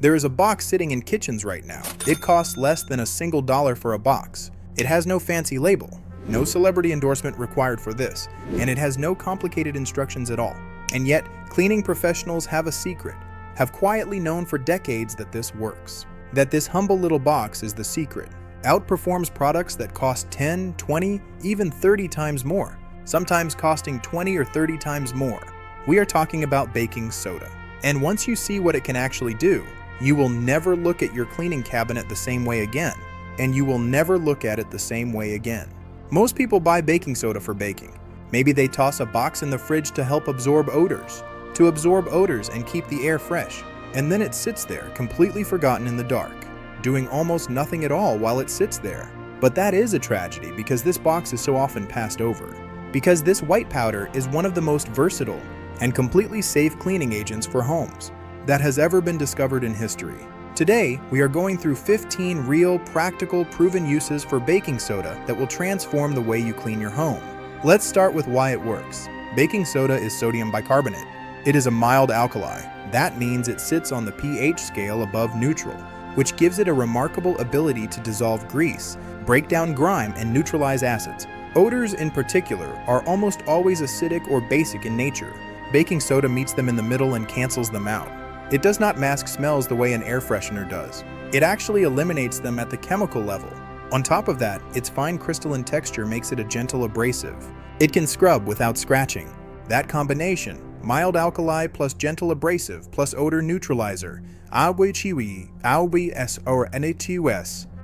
There is a box sitting in kitchens right now. It costs less than a single dollar for a box. It has no fancy label, no celebrity endorsement required for this, and it has no complicated instructions at all. And yet, cleaning professionals have a secret, have quietly known for decades that this works. That this humble little box is the secret. Outperforms products that cost 10, 20, even 30 times more, sometimes costing 20 or 30 times more. We are talking about baking soda. And once you see what it can actually do, you will never look at your cleaning cabinet the same way again, and you will never look at it the same way again. Most people buy baking soda for baking. Maybe they toss a box in the fridge to help absorb odors, and keep the air fresh, and then it sits there completely forgotten in the dark, doing almost nothing at all while it sits there. But that is a tragedy because this box is so often passed over. Because this white powder is one of the most versatile and completely safe cleaning agents for homes that has ever been discovered in history. Today, we are going through 15 real, practical, proven uses for baking soda that will transform the way you clean your home. Let's start with why it works. Baking soda is sodium bicarbonate. It is a mild alkali. That means it sits on the pH scale above neutral, which gives it a remarkable ability to dissolve grease, break down grime, and neutralize acids. Odors in particular are almost always acidic or basic in nature. Baking soda meets them in the middle and cancels them out. It does not mask smells the way an air freshener does. It actually eliminates them at the chemical level. On top of that, its fine crystalline texture makes it a gentle abrasive. It can scrub without scratching. That combination, mild alkali plus gentle abrasive plus odor neutralizer,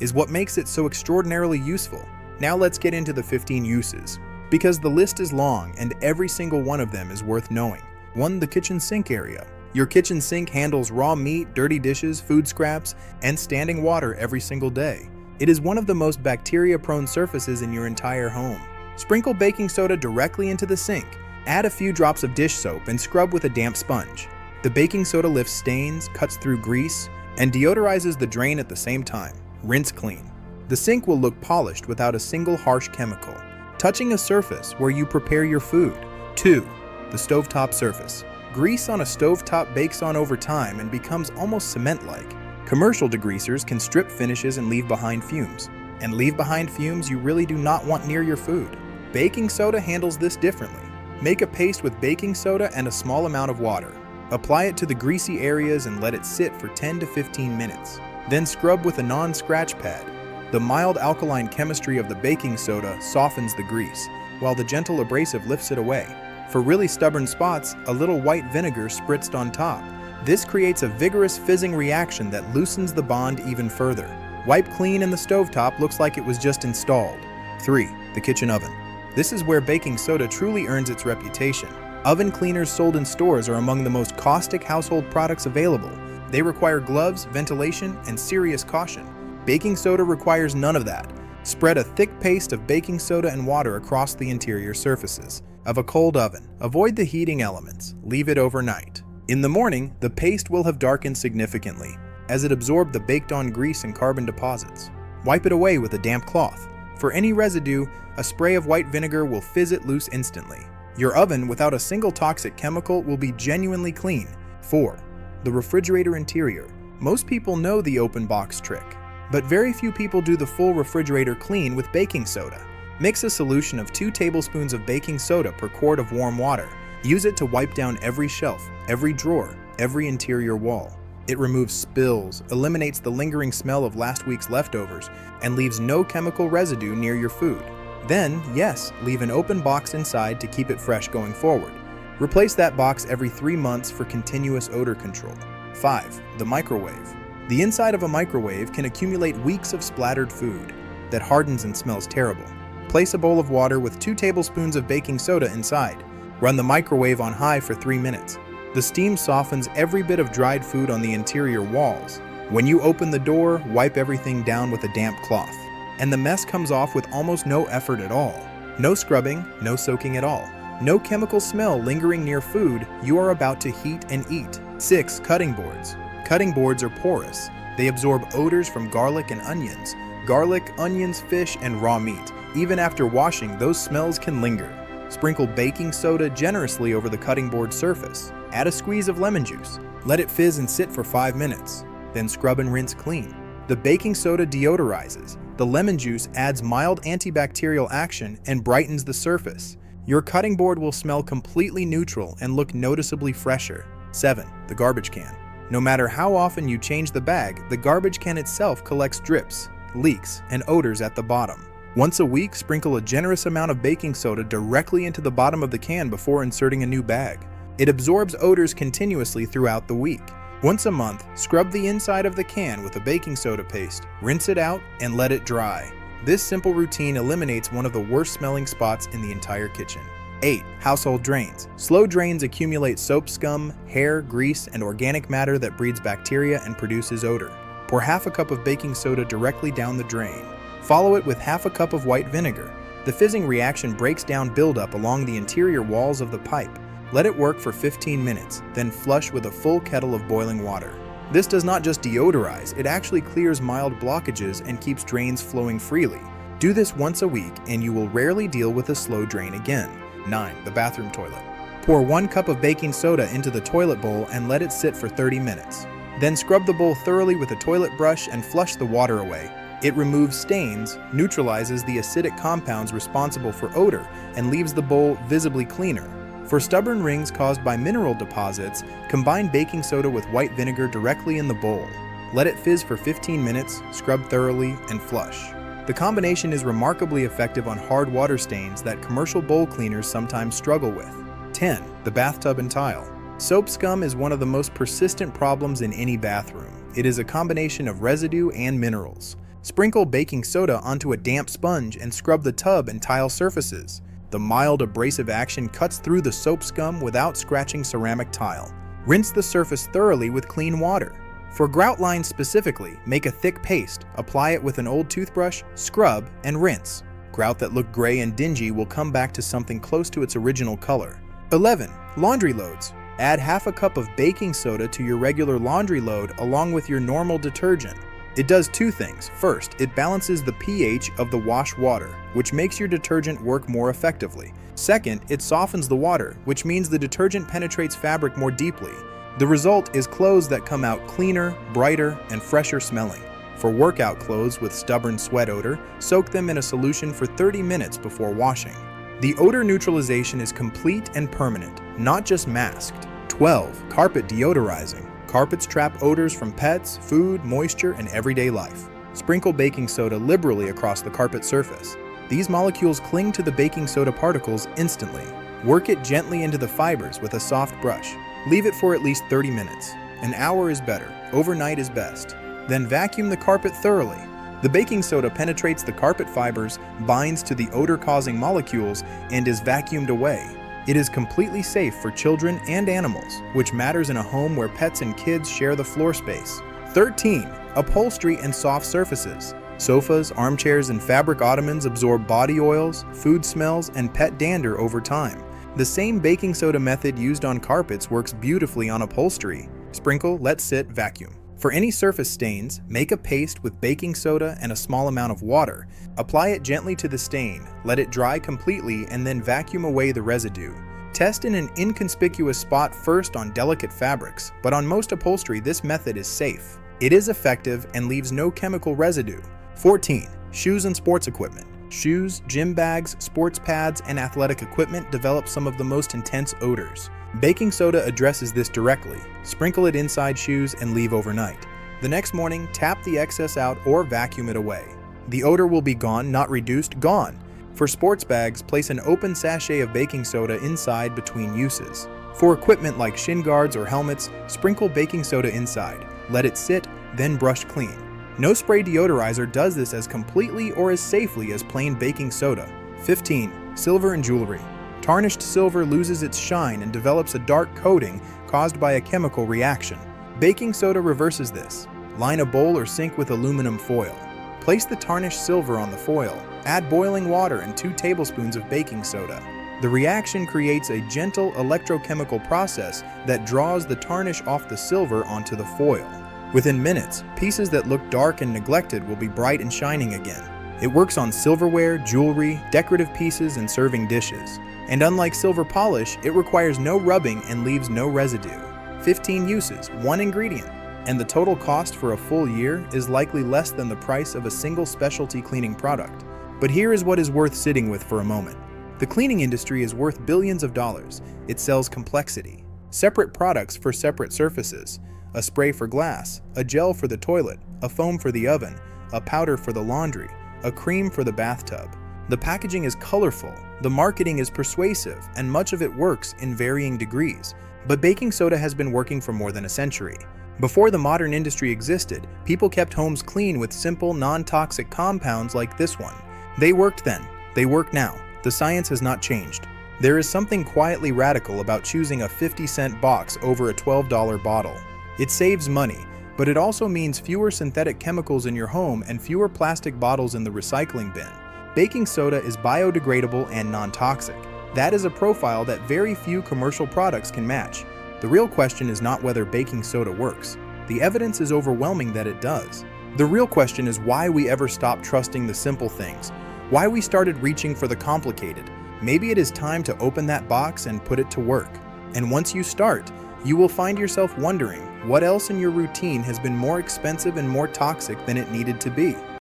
is what makes it so extraordinarily useful. Now let's get into the 15 uses, because the list is long and every single one of them is worth knowing. 1. The kitchen sink area. Your kitchen sink handles raw meat, dirty dishes, food scraps, and standing water every single day. It is one of the most bacteria-prone surfaces in your entire home. Sprinkle baking soda directly into the sink. Add a few drops of dish soap and scrub with a damp sponge. The baking soda lifts stains, cuts through grease, and deodorizes the drain at the same time. Rinse clean. The sink will look polished without a single harsh chemical, touching a surface where you prepare your food. 2. The stovetop surface. Grease on a stovetop bakes on over time and becomes almost cement-like. Commercial degreasers can strip finishes and leave behind fumes. And leave behind fumes you really do not want near your food. Baking soda handles this differently. Make a paste with baking soda and a small amount of water. Apply it to the greasy areas and let it sit for 10 to 15 minutes. Then scrub with a non-scratch pad. The mild alkaline chemistry of the baking soda softens the grease, while the gentle abrasive lifts it away. For really stubborn spots, a little white vinegar spritzed on top. This creates a vigorous fizzing reaction that loosens the bond even further. Wipe clean and the stovetop looks like it was just installed. 3. The kitchen oven. This is where baking soda truly earns its reputation. Oven cleaners sold in stores are among the most caustic household products available. They require gloves, ventilation, and serious caution. Baking soda requires none of that. Spread a thick paste of baking soda and water across the interior surfaces of a cold oven. Avoid the heating elements. Leave it overnight. In the morning, the paste will have darkened significantly, as it absorbed the baked-on grease and carbon deposits. Wipe it away with a damp cloth. For any residue, a spray of white vinegar will fizz it loose instantly. Your oven, without a single toxic chemical, will be genuinely clean. 4. The refrigerator interior. Most people know the open box trick, but very few people do the full refrigerator clean with baking soda. Mix a solution of 2 tablespoons of baking soda per quart of warm water. Use it to wipe down every shelf, every drawer, every interior wall. It removes spills, eliminates the lingering smell of last week's leftovers, and leaves no chemical residue near your food. Then, yes, leave an open box inside to keep it fresh going forward. Replace that box every 3 months for continuous odor control. 5. The microwave. The inside of a microwave can accumulate weeks of splattered food that hardens and smells terrible. Place a bowl of water with 2 tablespoons of baking soda inside. Run the microwave on high for 3 minutes. The steam softens every bit of dried food on the interior walls. When you open the door, wipe everything down with a damp cloth, and the mess comes off with almost no effort at all. No scrubbing, no soaking at all. No chemical smell lingering near food you are about to heat and eat. 6. Cutting boards. Cutting boards are porous. They absorb odors from garlic and onions. Garlic, onions, fish, and raw meat. Even after washing, those smells can linger. Sprinkle baking soda generously over the cutting board surface. Add a squeeze of lemon juice. Let it fizz and sit for 5 minutes. then scrub and rinse clean. The baking soda deodorizes. The lemon juice adds mild antibacterial action and brightens the surface. Your cutting board will smell completely neutral and look noticeably fresher. 7. The garbage can. No matter how often you change the bag, the garbage can itself collects drips, leaks, and odors at the bottom. Once a week, sprinkle a generous amount of baking soda directly into the bottom of the can before inserting a new bag. It absorbs odors continuously throughout the week. Once a month, scrub the inside of the can with a baking soda paste, rinse it out, and let it dry. This simple routine eliminates one of the worst smelling spots in the entire kitchen. 8. Household drains. Slow drains accumulate soap scum, hair, grease, and organic matter that breeds bacteria and produces odor. Pour half a cup of baking soda directly down the drain. Follow it with half a cup of white vinegar. The fizzing reaction breaks down buildup along the interior walls of the pipe. Let it work for 15 minutes, then flush with a full kettle of boiling water. This does not just deodorize, it actually clears mild blockages and keeps drains flowing freely. Do this once a week and you will rarely deal with a slow drain again. 9. The bathroom toilet. Pour 1 cup of baking soda into the toilet bowl and let it sit for 30 minutes. Then scrub the bowl thoroughly with a toilet brush and flush the water away. It removes stains, neutralizes the acidic compounds responsible for odor, and leaves the bowl visibly cleaner. For stubborn rings caused by mineral deposits, combine baking soda with white vinegar directly in the bowl. Let it fizz for 15 minutes, scrub thoroughly, and flush. The combination is remarkably effective on hard water stains that commercial bowl cleaners sometimes struggle with. 10. The bathtub and tile. Soap scum is one of the most persistent problems in any bathroom. It is a combination of residue and minerals. Sprinkle baking soda onto a damp sponge and scrub the tub and tile surfaces. The mild abrasive action cuts through the soap scum without scratching ceramic tile. Rinse the surface thoroughly with clean water. For grout lines specifically, make a thick paste, apply it with an old toothbrush, scrub, and rinse. Grout that looked gray and dingy will come back to something close to its original color. 11. Laundry loads. Add half a cup of baking soda to your regular laundry load along with your normal detergent. It does 2 things. First, it balances the pH of the wash water, which makes your detergent work more effectively. Second, it softens the water, which means the detergent penetrates fabric more deeply. The result is clothes that come out cleaner, brighter, and fresher smelling. For workout clothes with stubborn sweat odor, soak them in a solution for 30 minutes before washing. The odor neutralization is complete and permanent, not just masked. 12. Carpet deodorizing. Carpets trap odors from pets, food, moisture, and everyday life. Sprinkle baking soda liberally across the carpet surface. These molecules cling to the baking soda particles instantly. Work it gently into the fibers with a soft brush. Leave it for at least 30 minutes. An hour is better. Overnight is best. Then vacuum the carpet thoroughly. The baking soda penetrates the carpet fibers, binds to the odor-causing molecules, and is vacuumed away. It is completely safe for children and animals, which matters in a home where pets and kids share the floor space. 13. Upholstery and soft surfaces. Sofas, armchairs, and fabric ottomans absorb body oils, food smells, and pet dander over time. The same baking soda method used on carpets works beautifully on upholstery. Sprinkle, let sit, vacuum. For any surface stains, make a paste with baking soda and a small amount of water. Apply it gently to the stain, let it dry completely, and then vacuum away the residue. Test in an inconspicuous spot first on delicate fabrics, but on most upholstery this method is safe. It is effective and leaves no chemical residue. 14. Shoes and sports equipment. Shoes, gym bags, sports pads, and athletic equipment develop some of the most intense odors. Baking soda addresses this directly. Sprinkle it inside shoes and leave overnight. The next morning, tap the excess out or vacuum it away. The odor will be gone, not reduced, gone. For sports bags, place an open sachet of baking soda inside between uses. For equipment like shin guards or helmets, sprinkle baking soda inside. Let it sit, then brush clean. No spray deodorizer does this as completely or as safely as plain baking soda. 15. Silver and jewelry. Tarnished silver loses its shine and develops a dark coating caused by a chemical reaction. Baking soda reverses this. Line a bowl or sink with aluminum foil. Place the tarnished silver on the foil. Add boiling water and 2 tablespoons of baking soda. The reaction creates a gentle electrochemical process that draws the tarnish off the silver onto the foil. Within minutes, pieces that look dark and neglected will be bright and shining again. It works on silverware, jewelry, decorative pieces, and serving dishes. And unlike silver polish, it requires no rubbing and leaves no residue. 15 uses, 1 ingredient. and the total cost for a full year is likely less than the price of a single specialty cleaning product. But here is what is worth sitting with for a moment. The cleaning industry is worth billions of dollars. It sells complexity. Separate products for separate surfaces. A spray for glass, a gel for the toilet, a foam for the oven, a powder for the laundry, a cream for the bathtub. The packaging is colorful, the marketing is persuasive, and much of it works in varying degrees. But baking soda has been working for more than a century. Before the modern industry existed, people kept homes clean with simple, non-toxic compounds like this one. They worked then. They work now. The science has not changed. There is something quietly radical about choosing a 50-cent box over a $12 bottle. It saves money, but it also means fewer synthetic chemicals in your home and fewer plastic bottles in the recycling bin. Baking soda is biodegradable and non-toxic. That is a profile that very few commercial products can match. The real question is not whether baking soda works. The evidence is overwhelming that it does. The real question is why we ever stopped trusting the simple things, why we started reaching for the complicated. Maybe it is time to open that box and put it to work. And once you start, you will find yourself wondering what else in your routine has been more expensive and more toxic than it needed to be.